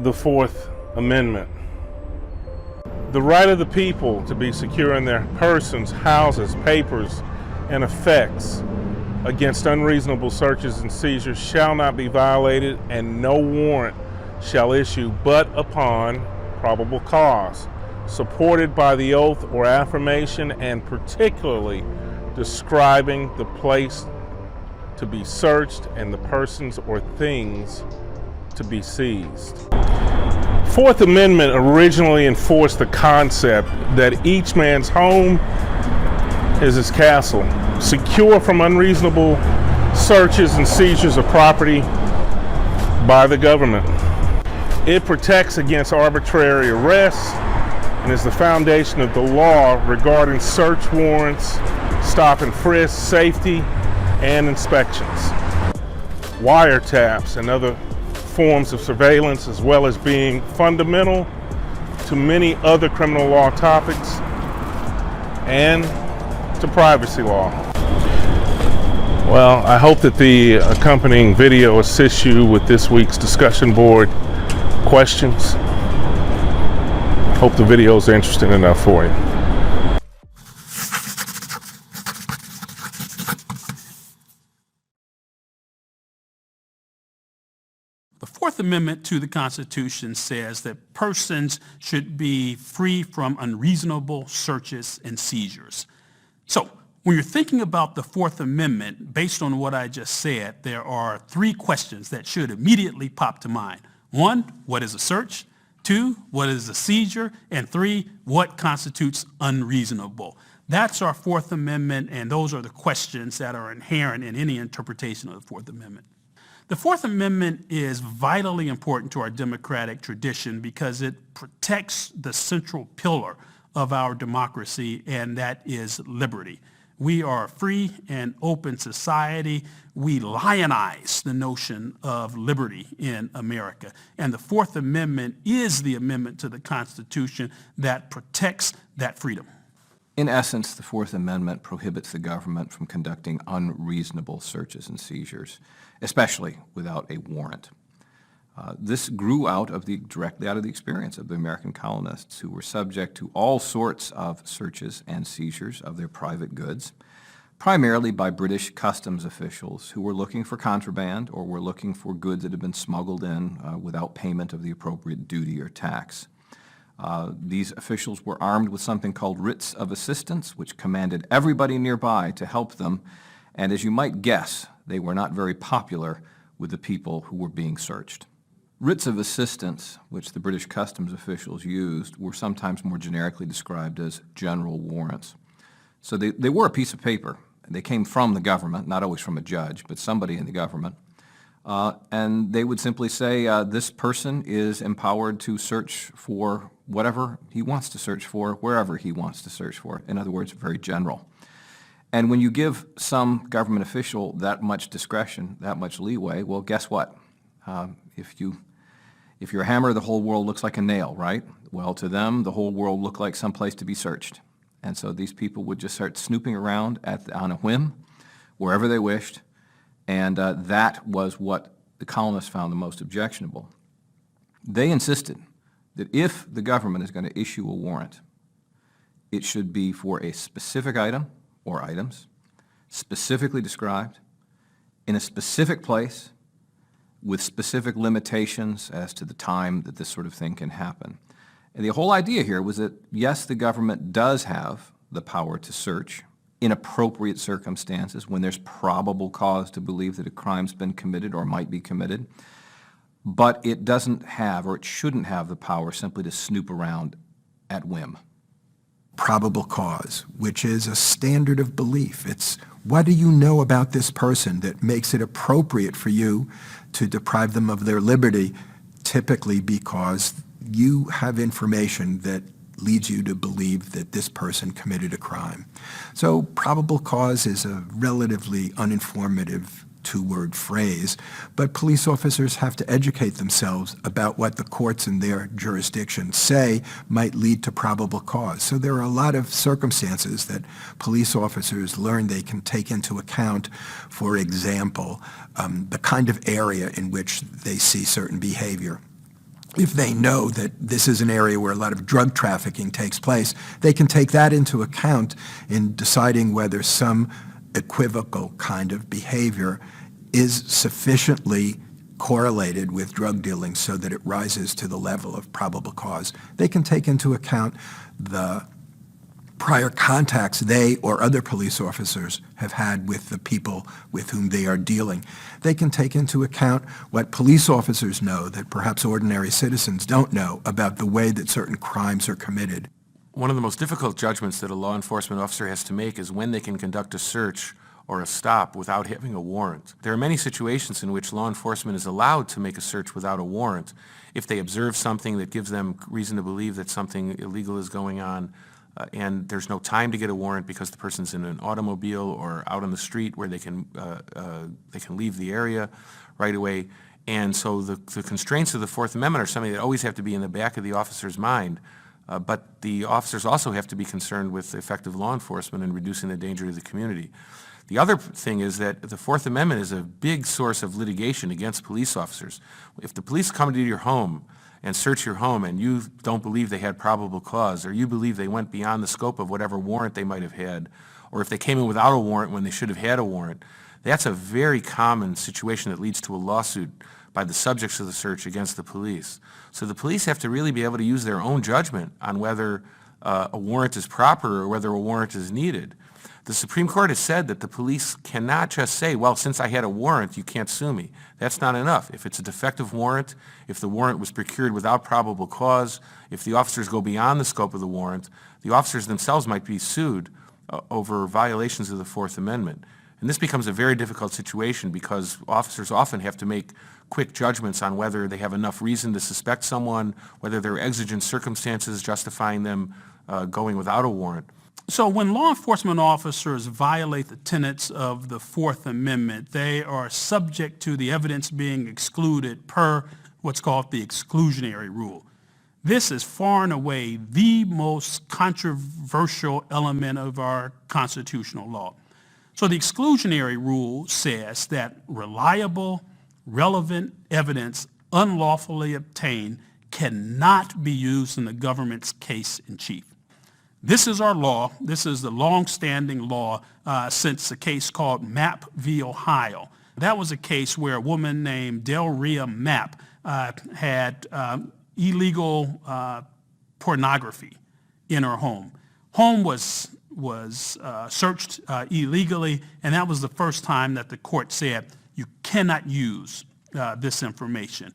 the Fourth Amendment. The right of the people to be secure in their persons, houses, papers, and effects against unreasonable searches and seizures shall not be violated, and no warrant shall issue but upon probable cause, supported by the oath or affirmation, and particularly describing the place to be searched and the persons or things to be seized. Fourth Amendment originally enforced the concept that each man's home is his castle, secure from unreasonable searches and seizures of property by the government. It protects against arbitrary arrests and is the foundation of the law regarding search warrants, stop and frisk, safety, and inspections. Wiretaps and other forms of surveillance, as well as being fundamental to many other criminal law topics and to privacy law. Well, I hope that the accompanying video assists you with this week's discussion board questions. Hope the video is interesting enough for you. The Fourth Amendment to the Constitution says that persons should be free from unreasonable searches and seizures. So when you're thinking about the Fourth Amendment, based on what I just said, there are three questions that should immediately pop to mind. One, what is a search? Two, what is a seizure? And three, what constitutes unreasonable? That's our Fourth Amendment, and those are the questions that are inherent in any interpretation of the Fourth Amendment. The Fourth Amendment is vitally important to our democratic tradition because it protects the central pillar of our democracy, and that is liberty. We are a free and open society. We lionize the notion of liberty in America. And the Fourth Amendment is the amendment to the Constitution that protects that freedom. In essence, the Fourth Amendment prohibits the government from conducting unreasonable searches and seizures, especially without a warrant. This grew directly out of the experience of the American colonists, who were subject to all sorts of searches and seizures of their private goods, primarily by British customs officials who were looking for contraband or were looking for goods that had been smuggled in without payment of the appropriate duty or tax. These officials were armed with something called writs of assistance, which commanded everybody nearby to help them, and as you might guess, they were not very popular with the people who were being searched. Writs of assistance, which the British customs officials used, were sometimes more generically described as general warrants. So they were a piece of paper. They came from the government, not always from a judge, but somebody in the government. And they would simply say, this person is empowered to search for whatever he wants to search for, wherever he wants to search for. In other words, very general. And when you give some government official that much discretion, that much leeway, well, guess what? If you're a hammer, the whole world looks like a nail, right? Well, to them, the whole world looked like some place to be searched. And so these people would just start snooping around on a whim, wherever they wished, and that was what the colonists found the most objectionable. They insisted that if the government is going to issue a warrant, it should be for a specific item or items, specifically described, in a specific place, with specific limitations as to the time that this sort of thing can happen. And the whole idea here was that, yes, the government does have the power to search in appropriate circumstances when there's probable cause to believe that a crime's been committed or might be committed, but it doesn't have, or it shouldn't have, the power simply to snoop around at whim. Probable cause, which is a standard of belief. It's what do you know about this person that makes it appropriate for you to deprive them of their liberty, typically because you have information that leads you to believe that this person committed a crime. So probable cause is a relatively uninformative two-word phrase, but police officers have to educate themselves about what the courts in their jurisdiction say might lead to probable cause. So there are a lot of circumstances that police officers learn they can take into account. For example, the kind of area in which they see certain behavior. if they know that this is an area where a lot of drug trafficking takes place, they can take that into account in deciding whether some equivocal kind of behavior is sufficiently correlated with drug dealing so that it rises to the level of probable cause. They can take into account the prior contacts they or other police officers have had with the people with whom they are dealing. They can take into account what police officers know that perhaps ordinary citizens don't know about the way that certain crimes are committed. One of the most difficult judgments that a law enforcement officer has to make is when they can conduct a search or a stop without having a warrant. There are many situations in which law enforcement is allowed to make a search without a warrant if they observe something that gives them reason to believe that something illegal is going on, and there's no time to get a warrant because the person's in an automobile or out on the street where they can leave the area right away. And so the constraints of the Fourth Amendment are something that always have to be in the back of the officer's mind. But the officers also have to be concerned with effective law enforcement and reducing the danger to the community. The other thing is that the Fourth Amendment is a big source of litigation against police officers. If the police come to your home and search your home and you don't believe they had probable cause, or you believe they went beyond the scope of whatever warrant they might have had, or if they came in without a warrant when they should have had a warrant, that's a very common situation that leads to a lawsuit by the subjects of the search against the police. So the police have to really be able to use their own judgment on whether a warrant is proper or whether a warrant is needed. The Supreme Court has said that the police cannot just say, well, since I had a warrant, you can't sue me. That's not enough. If it's a defective warrant, if the warrant was procured without probable cause, if the officers go beyond the scope of the warrant, the officers themselves might be sued over violations of the Fourth Amendment. And this becomes a very difficult situation because officers often have to make quick judgments on whether they have enough reason to suspect someone, whether there are exigent circumstances justifying them going without a warrant. So when law enforcement officers violate the tenets of the Fourth Amendment, they are subject to the evidence being excluded per what's called the exclusionary rule. This is far and away the most controversial element of our constitutional law. So the exclusionary rule says that reliable, relevant evidence unlawfully obtained cannot be used in the government's case in chief. This is our law. This is the long-standing law since a case called Mapp v. Ohio. That was a case where a woman named Del Rhea Mapp had illegal pornography in her home. Home was searched illegally, and that was the first time that the court said you cannot use this information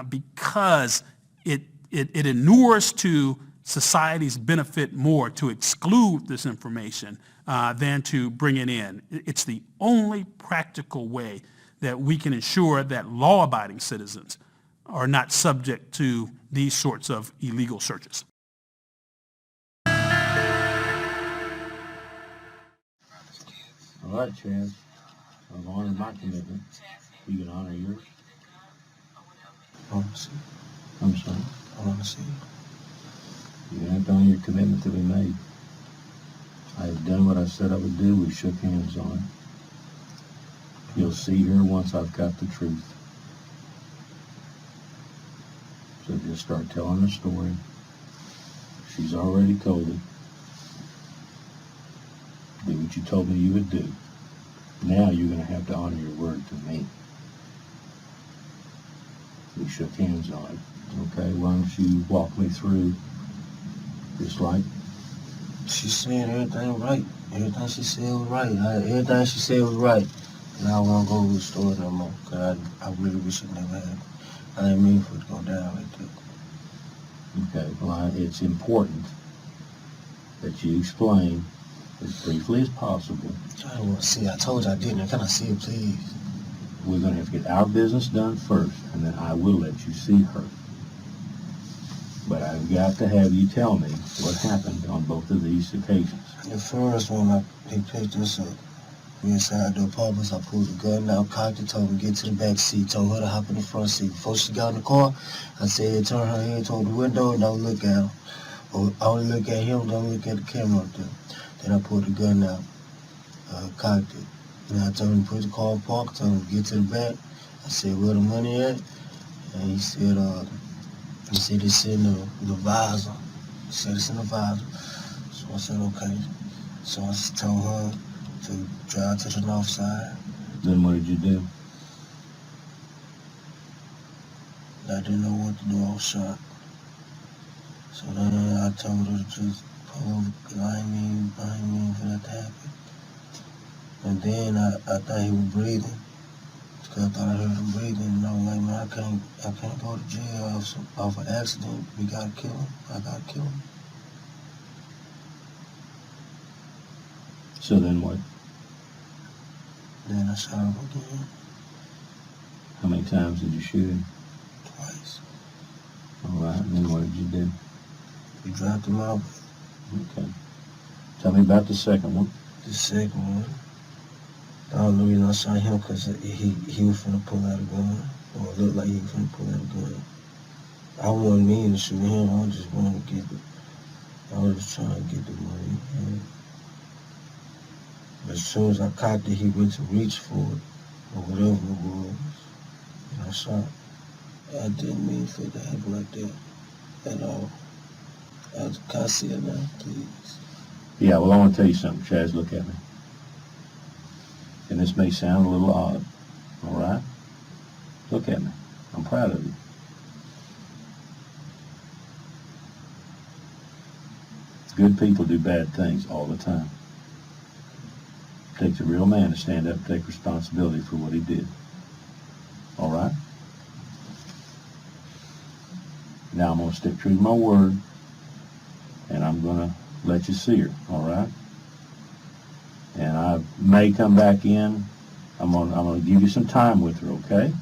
because it inures to society's benefit more to exclude this information than to bring it in. It's the only practical way that we can ensure that law-abiding citizens are not subject to these sorts of illegal searches. All right, Chaz. I've honored my commitment. You can honor yours. I'm sorry. You don't have to honor your commitment that we made. I have done what I said I would do. We shook hands on it. You'll see her once I've got the truth. So just start telling the story. She's already told it. Do what you told me you would do. Now you're going to have to honor your word to me. We shook hands on it. Okay, why don't you walk me through, just like she's saying everything right. Everything she said was right. Everything she said was right. And I won't go to the store no more, because I really wish it never happened. I didn't mean for it to go down like that. Okay, well, it's important that you explain as briefly as possible. I don't want to see it. I told you I didn't. Can I see it, please? We're going to have to get our business done first, and then I will let you see her. But I've got to have you tell me what happened on both of these occasions. The first one, he picked us up. We inside the apartments. I pulled the gun out, cocked it, told her to get to the back seat, told her to hop in the front seat. Before she got in the car, I said, turn her head toward the window and don't look at him. Or only look at him, don't look at the camera up there. Then I pulled the gun out, cocked it. Then I told him to put the car in park, told him to get to the back. I said, where the money at? And he said, He said it's in the visor. He said it's in the visor. So I said, okay. So I told her to drive to the north side. Then what did you do? I didn't know what to do. I was shocked. So then I told her to just pull over because I ain't mean for that to happen. And then I thought he was breathing. Because I thought I heard him breathing. And I was like, man, I can't go to jail off an accident. We gotta kill him. I gotta kill him. So then what? Then I shot him again. How many times did you shoot him? Twice. All right, and then what did you do? We dropped him out. Okay. Tell me about the second one. The second one, the only reason I shot him because he was finna pull out a gun, or it looked like he was finna pull out a gun. I wasn't meaning to shoot him. I just wanted to get I was just trying to get the money. But as soon as I cocked it, he went to reach for it, or whatever it was, and I shot. I didn't mean for it to happen like that at all. Can I see it now, please? Yeah, well, I want to tell you something, Chaz. Look at me. And this may sound a little odd, all right? Look at me. I'm proud of you. Good people do bad things all the time. It takes a real man to stand up and take responsibility for what he did. All right? Now I'm going to stick true to my word, and I'm going to let you see her, all right? And I may come back in. I'm going to give you some time with her, okay?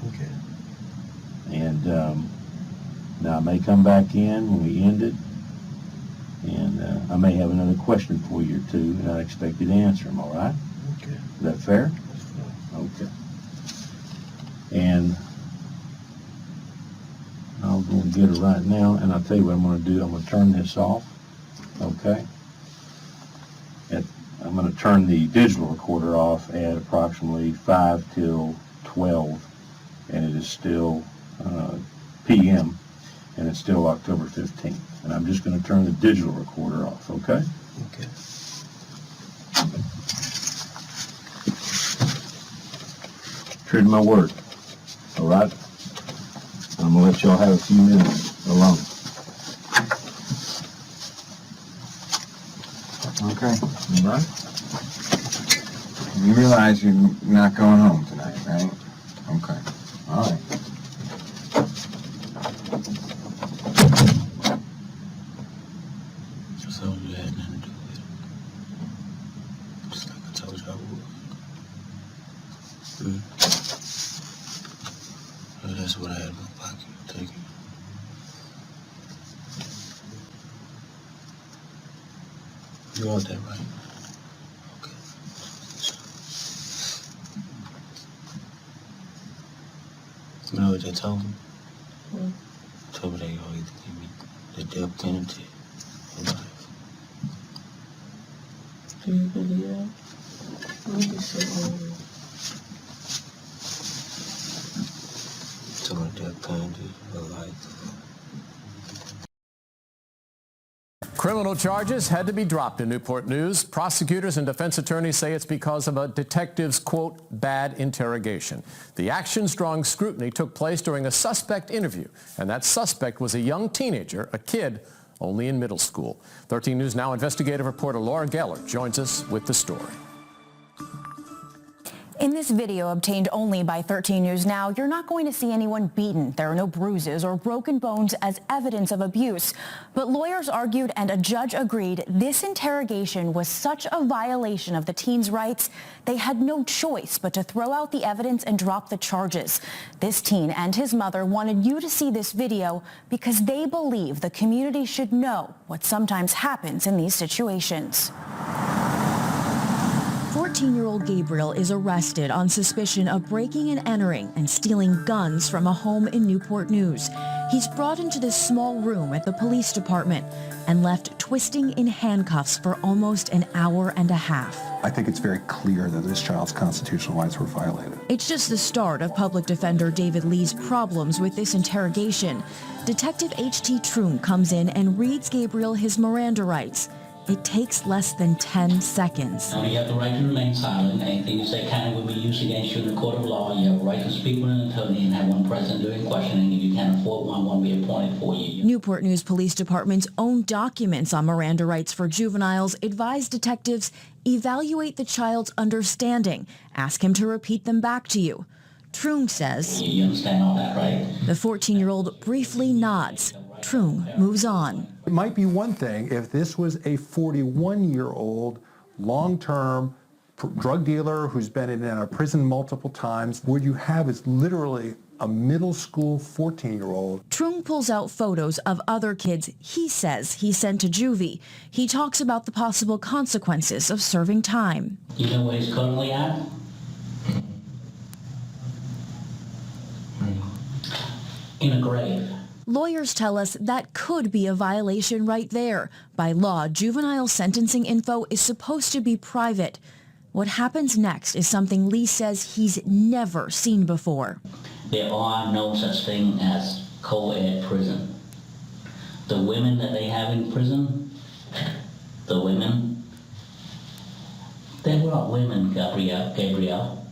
Okay. And now I may come back in when we end it, and I may have another question for you or two, and I expect you to answer them, all right? Okay. Is that fair? That's fine. Okay. And I'm going to get her right now, and I'll tell you what I'm going to do. I'm going to turn this off, okay? I'm going to turn the digital recorder off at approximately 5 till 12, and it is still p.m., and it's still October 15th. And I'm just going to turn the digital recorder off, okay? Okay. True to my word, all right? I'm going to let y'all have a few minutes alone. Okay. All right? You realize you're not going home tonight, right? Okay. All right. So you had nothing to do with it. Just like I told you I would. Well, that's what I had in my pocket. Take it. You want that, right? Okay. You know what they told me? Told me they gonna either give me the death penalty or life. Do you believe that? What did you say? Told me death penalty or life. Criminal charges had to be dropped in Newport News. Prosecutors and defense attorneys say it's because of a detective's, quote, bad interrogation. The action-strong scrutiny took place during a suspect interview, and that suspect was a young teenager, a kid only in middle school. 13 News Now investigative reporter Laura Geller joins us with the story. In this video obtained only by 13 News Now, you're not going to see anyone beaten. There are no bruises or broken bones as evidence of abuse. But lawyers argued and a judge agreed this interrogation was such a violation of the teen's rights, they had no choice but to throw out the evidence and drop the charges. This teen and his mother wanted you to see this video because they believe the community should know what sometimes happens in these situations. 14-year-old Gabriel is arrested on suspicion of breaking and entering and stealing guns from a home in Newport News. He's brought into this small room at the police department and left twisting in handcuffs for almost an hour and a half. I think it's very clear that this child's constitutional rights were violated. It's just the start of Public Defender David Lee's problems with this interrogation. Detective H.T. Troom comes in and reads Gabriel his Miranda rights. It takes less than 10 seconds. Now, you have the right to remain silent. Anything you say can and will be used against you in the court of law. You have a right to speak with an attorney and have one present during questioning. If you can't afford one will be appointed for you. Newport News Police Department's own documents on Miranda rights for juveniles advise detectives evaluate the child's understanding. Ask him to repeat them back to you. Troom says, You understand all that, right? The 14-year-old briefly nods. Troom moves on. It might be one thing if this was a 41-year-old long-term drug dealer who's been in a prison multiple times. What you have is literally a middle school 14-year-old. Troom pulls out photos of other kids he says he sent to juvie. He talks about the possible consequences of serving time. You know where he's currently at? In a grave. Lawyers tell us that could be a violation right there. By law, juvenile sentencing info is supposed to be private. What happens next is something Lee says he's never seen before. There are no such thing as co-ed prison. The women that they have in prison, the women, they were not women, Gabrielle.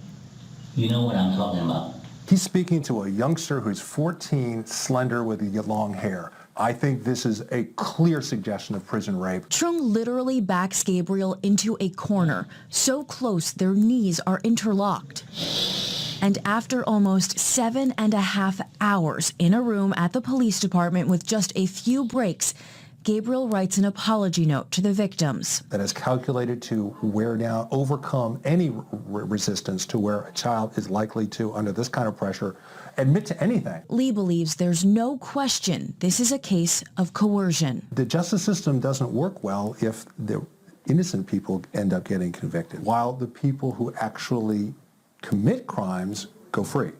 You know what I'm talking about. He's speaking to a youngster who's 14, slender, with long hair. I think this is a clear suggestion of prison rape. Troom literally backs Gabriel into a corner, so close their knees are interlocked. And after almost 7.5 hours in a room at the police department with just a few breaks, Gabriel writes an apology note to the victims. That is calculated to wear down, overcome any resistance to where a child is likely to, under this kind of pressure, admit to anything. Lee believes there's no question this is a case of coercion. The justice system doesn't work well if the innocent people end up getting convicted, while the people who actually commit crimes go free.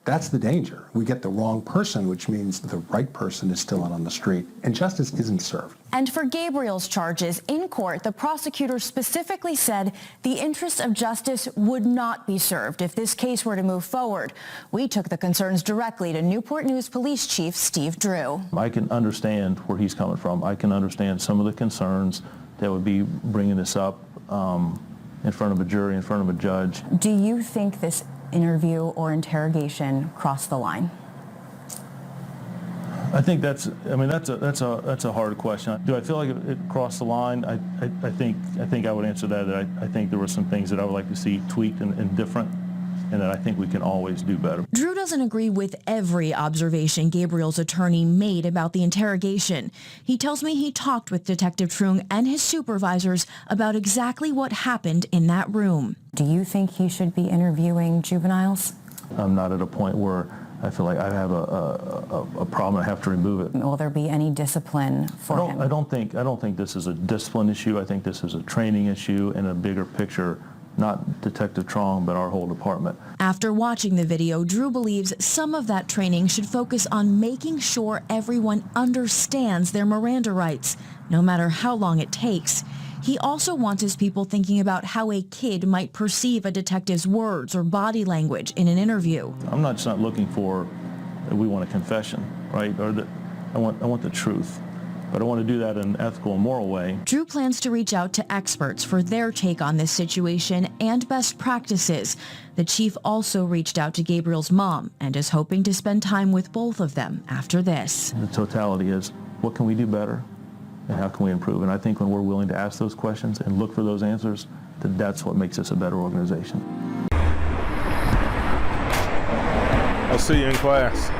That's the danger. We get the wrong person, which means the right person is still out on the street, and justice isn't served. And for Gabriel's charges, in court, the prosecutor specifically said the interest of justice would not be served if this case were to move forward. We took the concerns directly to Newport News Police Chief Steve Drew. I can understand where he's coming from. I can understand some of the concerns that would be bringing this up in front of a jury, in front of a judge. Do you think this interview or interrogation crossed the line? I think that's a hard question. Do I feel like it crossed the line? I think I would answer that I think there were some things that I would like to see tweaked and different, and that I think we can always do better. Drew doesn't agree with every observation Gabriel's attorney made about the interrogation. He tells me he talked with Detective Troom and his supervisors about exactly what happened in that room. Do you think he should be interviewing juveniles? I'm not at a point where I feel like I have a problem. I have to remove it. Will there be any discipline for him? I don't think this is a discipline issue. I think this is a training issue and a bigger picture. Not Detective Trong, but our whole department. After watching the video, Drew believes some of that training should focus on making sure everyone understands their Miranda rights, no matter how long it takes. He also wants his people thinking about how a kid might perceive a detective's words or body language in an interview. I'm not just not looking for that we want a confession, right? Or that I want the truth. But I want to do that in an ethical and moral way. Drew plans to reach out to experts for their take on this situation and best practices. The chief also reached out to Gabriel's mom and is hoping to spend time with both of them after this. The totality is, what can we do better and how can we improve? And I think when we're willing to ask those questions and look for those answers, that's what makes us a better organization. I'll see you in class.